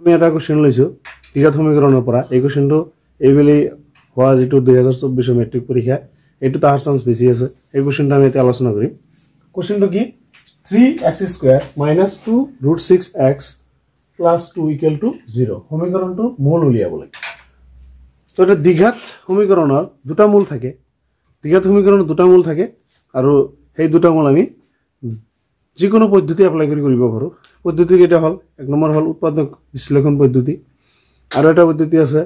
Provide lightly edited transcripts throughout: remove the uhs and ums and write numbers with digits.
আমি এটা কোশ্চেন লৈছো দ্বিঘাত সমীকৰণৰ পৰা এই কোশ্চেনটো এইবেলি হোৱা যেটো 2024 মেট্ৰিক পৰীক্ষা এটো তাৰ চান্স বেছি আছে এই কোশ্চেনটো আমি এতিয়া আলোচনা কৰিম কোশ্চেনটো কি 3x² - 2 √6x + 2 = 0 সমীকৰণটো মূল উলিয়াব লাগে তো এটা দ্বিঘাত সমীকৰণৰ দুটা মূল থাকে দ্বিঘাত সমীকৰণৰ দুটা মূল থাকে আৰু সেই দুটা মূল আমি যিকোনো পদ্ধতি এপ্লাই কৰিব পাৰো পদ্ধতি কেইটা হল এক নম্বৰ হল উৎপাদক বিশ্লেষণ পদ্ধতি আৰু এটা পদ্ধতি আছে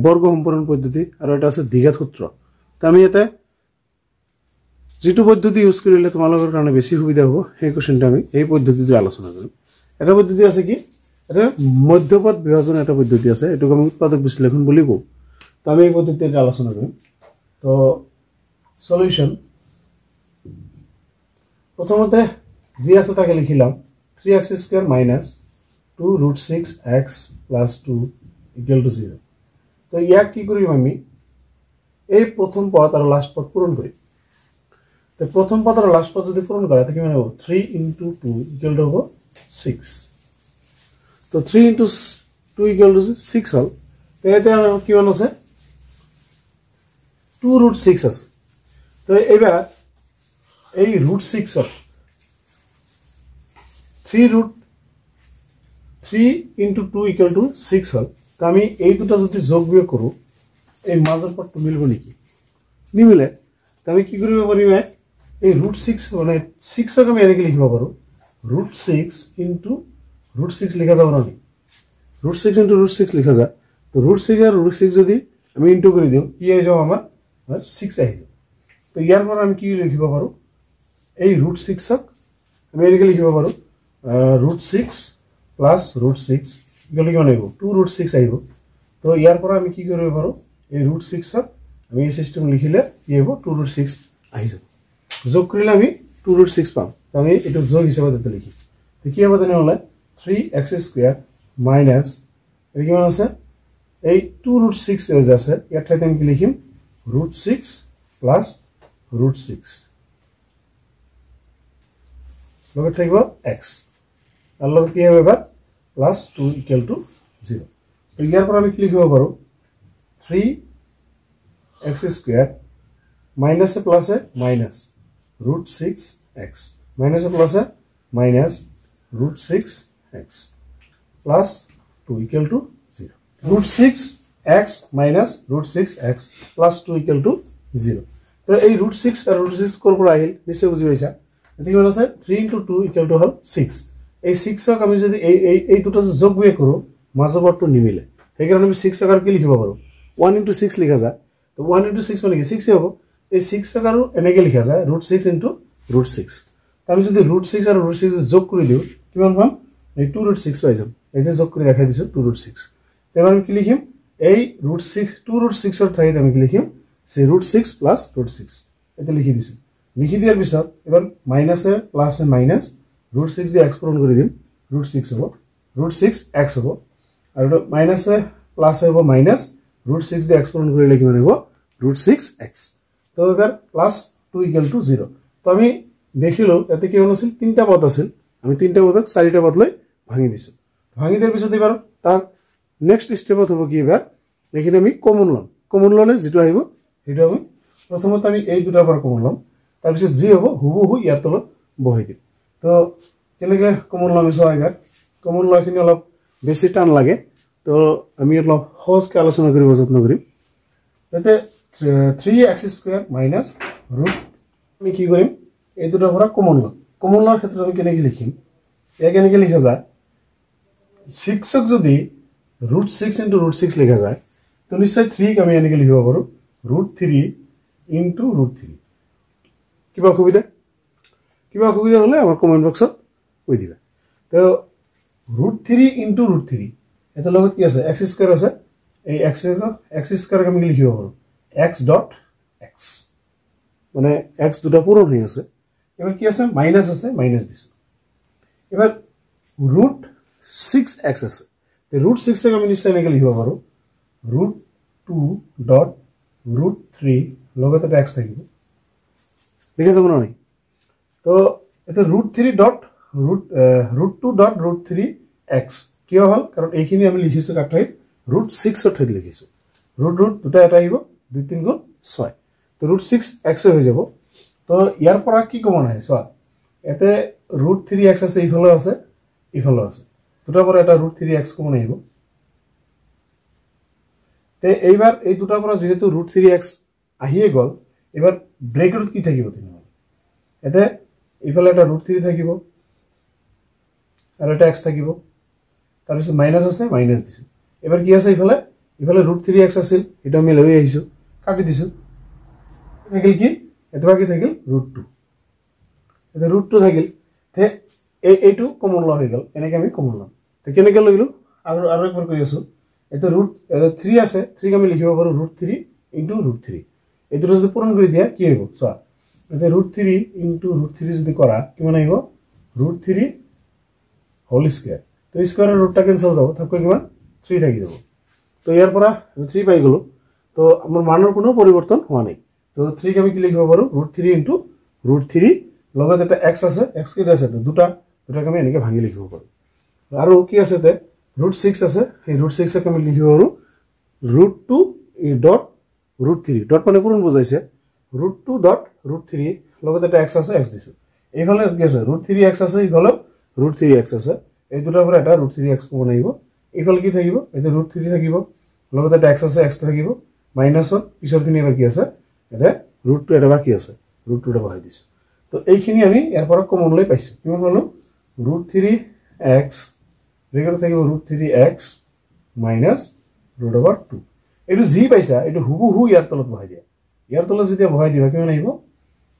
বৰ্গ সম্পূৰণ পদ্ধতি আৰু এটা আছে দ্বিঘাত সূত্ৰ তো আমি এটা যেটো পদ্ধতি ইউজ কৰিলে তোমালোকৰ কাৰণে বেছি সুবিধা হ'ব সেই কোশ্চেনটো আমি এই পদ্ধতিটো আলোচনা কৰিম এটা পদ্ধতি আছে কি এটা মধ্যপদ বিভাজন এটা পদ্ধতি আছে এটো আমি উৎপাদক বিশ্লেষণ বুলি কও তো আমি এই পদ্ধতিটো আলোচনা কৰিম তো সলিউশন প্ৰথমতে যি আছে তাকে লিখিলাম 3x² - 2 √6x + 2 = 0 তো ইয়াক কি কৰিম আমি এই প্ৰথম পদ আৰু লাস্ট পদ পূৰণ কৰিম তো প্ৰথম পদ আৰু লাস্ট পদ যদি পূৰণ কৰা তো কি হ'ব 3 * 2 = হ'ব 6 তো 3 * 2 = 6 হল তো এটা কিমান আছে 2 √6 আছে তো এবাৰ এই √6 ৰ 3 * 2 = 6 হল তো আমি এই দুটা যদি যোগ বিয়োগ কৰো এই মাজৰ পদটো মিলব নেকি নিমিলে তো আমি কি কৰিব পাৰিম এই √6 মানে 6 ক আমি এনেকৈ লিখিব পাৰো √6 * √6 লিখা যাব না √6 * √6 লিখা যায় তো √6 আৰু √6 যদি আমি ইনটু কৰি দিও কি আই যাব আমাৰ 6 আই যাব তো ইয়াৰ পৰা আমি কি লিখিব পাৰো এই √6 ক আমি এনেকৈ লিখিব পাৰো √6 + √6 ইকুৱেল কিমান আহিব 2 √6 আহিব তো ইয়াৰ পৰা আমি কি কৰিব পাৰো এই √6 ক আমি এই সিস্টেম লিখিলে কি হ'ব 2 √6 আহি যাব যোগ কৰিলে আমি 2 √6 পাম তো আমি এটো যোগ হিচাপে দিতে লিখিম তো কি হ'ব তেনেহলে 3x² - এই কিমান আছে এই 2 √6 যে আছে ইয়াৰ ঠাইতে আমি কি লিখিম √6 + √6 লগত থাকিব x আর লগ কি হবে এবার +2 = 0 তো ইয়াৰ পৰা আমি কি লিখিব পাৰো 3x² - minus plus √6x minus plus -√6x + 2 = 0 √6x - √6x + 2 = 0 তো এই √6 আর √6 কোৰ পৰা আহিল নিশ্চয় বুজি পাইছা এতি কিমান আছে 3 * 2 = হল 6 এই 6 ক আমি যদি এই দুটো যোগ বিয়োগ কৰো মাজবৰটো নিমিলে সেই কাৰণে আমি 6 ক কি লিখিব পাৰো 1 * 6 লিখা যায় তো 1 * 6 মানে কি 6 হ'ব এই 6 ক আৰু এনেকৈ লিখা যায় √6 * √6 তো আমি যদি √6 আৰু √6 যোগ কৰি দিও কিমান পাম এই 2 √6 পাই যাম এটা যোগ কৰি দেখাই দিছো 2 √6 এবাৰ আমি কি লিখিম এই √6 2 √6 ৰ ঠাইত আমি কি লিখিম সে √6 + √6 এটা লিখি দিছো লিখি দিয়াৰ পিছত এবাৰ মাইনাসে প্লাসে মাইনাস √6 দিয়ে x পূৰণ কৰি দিম √6 হ'ব √6x হ'ব আৰু মাইনাসে প্লাসে হ'ব মাইনাস √6 দিয়ে x পূৰণ কৰিলে কিমান হ'ব √6x তো এবাৰ +2 = 0 তো আমি দেখিলো এতে কি আছিল তিনটা পদ আছিল আমি তিনটা পদক চাৰিটা পদ লৈ ভাঙি দিছো ভাঙি দিয়াৰ পিছত এবাৰ তাৰ নেক্সট স্টেপত হ'ব কি এবাৰ এখানে আমি কমন ললে যেটো আহিব সেইটো আমি প্ৰথমতে আমি এই দুটাৰ পৰা কমন লম তাৰ পিছত যি হ'ব হুবহু ইয়াৰ তলত বহাই দিম তো কেনেকৈ কমন লম চাও এবাৰ কমন লখিনি অলপ বেছি টান লাগে তো আমি অলপ সহজকৈ আলোচনা কৰিব যত্ন কৰিম এতে 3x² - আমি কি কৰিম এই দুটাৰ পৰা কমন লওয়ার ক্ষেত্রে আমি কেনেকৈ লিখিম কেনেকৈ লিখা যায় 6 ক যদি √6 * √6 লিখা যায় তো নিশ্চয় 3 ক আমি এনেকৈ লিখিব পাৰো √3 * √3 কিবা অসুবিধা হলে আমার কমেন্ট বক্সত কৈ দিবা তো √3 * √3 এটা লগত কি আছে x² আছে এই x² আমি কি লিখিব পাৰো x.x মানে x দুটা পূৰণ হৈ আছে এবাৰ কি আছে মাইনাস দিছো এবাৰ √6x আছে তে √6 ক আমি নিশ্চয় এনেকৈ লিখিব পাৰো √2.√3 লগত এটা x থাকিব লিখা যাব নাই তো এটা √2.√3x কিয় হল কাৰণ এইখিনি আমি লিখিছো কাট ঠাইত √6 ৰ ঠাইত লিখিছো ৰুট দুটা এটা আহিব 2 3 গুণ 6 তো √6x হৈ যাব তো ইয়াৰ পৰা কি কমন আহে চোৱা এতে √3x আছে ইফালে আছে দুটাৰ পৰা এটা √3x কমন আহিব তে এইবাৰ এই দুটাৰ পৰা যেহেতু √3x আহিয়ে গল এবাৰ ব্ৰেকেটত কি থাকিব তেনেহলে এতে ইফালে এটা √3 থাকিব আৰু এটা x থাকিব তাৰ পিছত মাইনাস আছে মাইনাস দিছো এবাৰ কি আছে ইফালে √3x আছিল এটা আমি লৈ আহিছো কাটি দিছো থাকিল কি এতবা কি থাকিল √2 এটা √2 থাকিল তে এইটো কমন ল হৈ গল এনেকৈ আমি কমন লম তে কেনেকৈ লইলো আৰু একবাৰ কৈ আছো এটা √3 আছে 3 আমি লিখিব পাৰো √3 * √3 এইটো যদি পূৰণ কৰি দিয়া কি হ'ব চোৱা এটা √3 * √3 যদি কৰা কিমান আহিব √3 হোল স্কয়াৰ তো স্কয়াৰেৰ ৰুটটা ক্যান্সেল যাব থাকবে কিমান 3 থাকি যাব তো ইয়াৰ পৰা 3 পাই গলো তো আমাৰ মানৰ কোনো পৰিৱৰ্তন হোৱা নাই তো 3 আমি কি লিখিব পাৰো √3 * √3 লগত এটা x আছে x কি আছে দুটা আমি এনেকৈ ভাঙি লিখিব পাৰো আৰু কি আছে তে √6 আছে এই √6 ক আমি লিখিব পাৰো √2 ডট √3 ডট মানে পূৰণ বুজাইছে √2 ডট √3 লগত এটা x আছে x দিছে এইফালে কি আছে √3x আছে ইফালে √3x আছে এই দুটাৰ পৰা এটা √3x কমন আহিব এইফালে কি থাকিব এটা √3 থাকিব লগত এটা x আছে x থাকিব মাইনাসৰ পিছৰখিনি এবাৰ কি আছে এটা √2 এটা বাকি আছে √2 টা বহাই দিছো তো এইখিনি আমি ইয়াৰ পৰা কমন লৈ পাইছো কিমান পালো √3x ব্ৰেকেট থাকিব √3x -√2 এটো জি পাইছা এটো হুবহু ইয়াৰ তলত বহাই দিয়া ইয়াৰ তলত যদি বহাই দিবা কিমান আহিব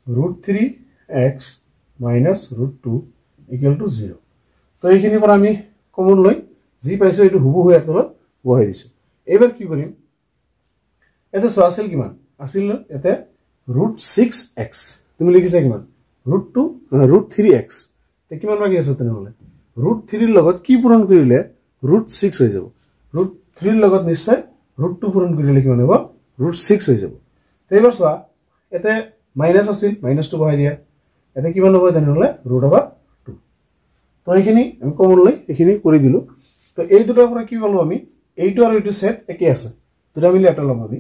√3x -√2 = 0 তো এইখিনি পৰা আমি কমন লৈ জি পাইছো এটো হুবহু ইয়াৰ তলত বহাই দিছো এবাৰ কি কৰিম এতে আছিল কিমান আছিল এতে √6x তুমি লিখিছা কিমান √3x তে কিমান বাকি আছে তেনেহলে √3 ৰ লগত কি পূৰণ কৰিলে √6 হৈ যাব √3 ৰ লগত নিশ্চয় √2 পূৰণ কৰিলে কিমান হ'ব √6 হৈ যাব তে এবাৰ চোৱা এতে মাইনাস আছিল মাইনাসটো বহাই দিয়া এতে কিমান হ'ব তেনেহলে √2 তো এইখিনি আমি কমন লৈ এইখিনি কৰি দিলো তো এই দুটাৰ পৰা কি পালো আমি এইটো আৰু এইটো সেট একে আছে দুটা মিলি এটা লম আমি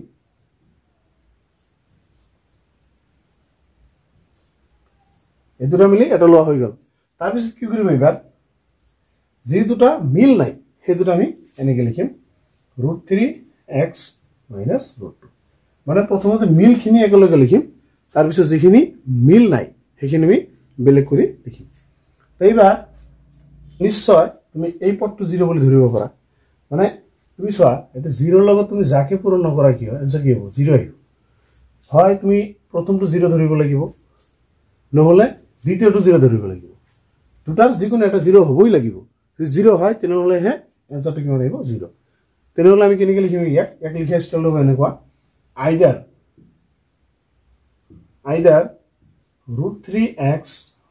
এই দুটা মিলি এটা লোৱা হৈ গল তাৰ পিছত কি কৰিম এবাৰ যি দুটা মিল নাই সেই দুটা আমি এনেকৈ লিখিম √3x -√2 মানে প্ৰথমতে মিল খিনি একেলগে লিখিম তাৰ পিছত যিখিনি মিল নাই সেইখিনি আমি বেলেগ কৰি লিখিম এইবাৰ নিশ্চয় তুমি এই পদটো 0 বুলি ধৰিব পাৰা মানে তুমি চোৱা এটা 0 ৰ লগত তুমি যাকে পূৰণ নকৰা কি হয় আনসাৰ কি হ'ব 0 আহিব হয় তুমি প্ৰথমটো 0 ধৰিব লাগিব নহলে দ্বিতীয়টো 0 ধৰিব লাগিব দুটাৰ যিকোনো এটা 0 হবই লাগিব যদি 0 হয় তেনেহলে হে আনসারটো কিমান আহিব 0 তেনেহলে আমি কেনেকৈ লিখিম ইয়াক লিখা ষ্টাইল হ'ব এনেকুৱা আইদাৰ √3x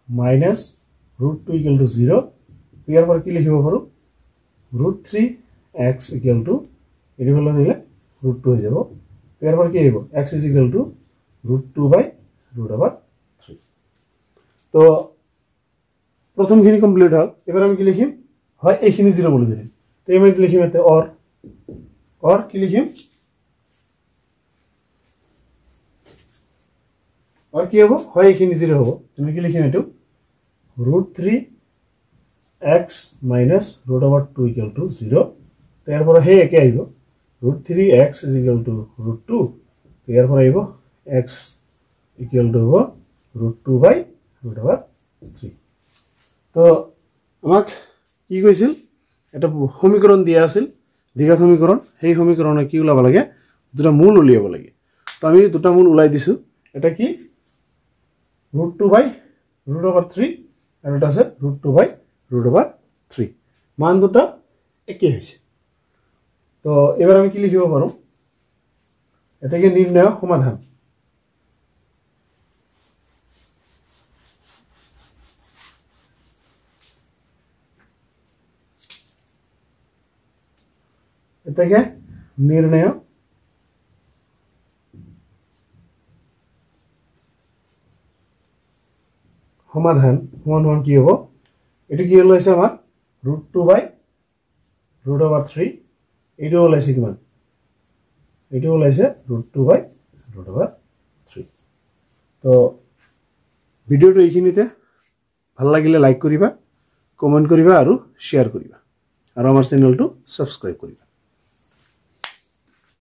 -√2 = 0 ইয়াৰ পৰা কি লিখিব পাৰো √3x = এৰি হলে দিলে √2 হৈ যাব ইয়াৰ পৰা কি আহিব x = √2/√3 তো প্ৰথমখিনি কমপ্লিট হল এবাৰ আমি কি লিখিম হয় এইখিনি 0 বুলি ধৰিম তো আমি লিখিম এতে অর কি লিখিম और কি হ'ব হয় এইখিনি 0 হ'ব তুমি কি লিখিম এটো √3x -√2 = 0 তাৰ পৰা হে একে আহিব √3x = √2 ইয়াৰ পৰা আহিব x = √2/√3 তো আমাক কি কৈছিল এটা সমীকৰণ দিয়া আছিল দ্বিঘাত সমীকৰণ সেই সমীকৰণে কি ওলাব লাগে দুটা মূল উলিয়াব লাগে তো আমি দুটা মূল উলাই দিছো এটা কি √2/√3 আৰু এটা আছে √2/√3 মান দুটা একে হৈছে তো এবাৰ আমি কি লিখিব পাৰো এটাকে নিৰ্ণয় সমাধান এটাকে নিৰ্ণয় সমাধান সমান কি হব এটো কি হল আছে আমাৰ √2/√3 √3 এইটো ওলাইছে কিমান এইটো ওলাইছে √2/√3 তো ভিডিওটো এইখিনিতে ভাল লাগিলে লাইক কৰিবা কমেন্ট কৰিবা আৰু শেয়াৰ কৰিবা আৰু আমাৰ চেনেলটো সাবস্ক্ৰাইব কৰিবা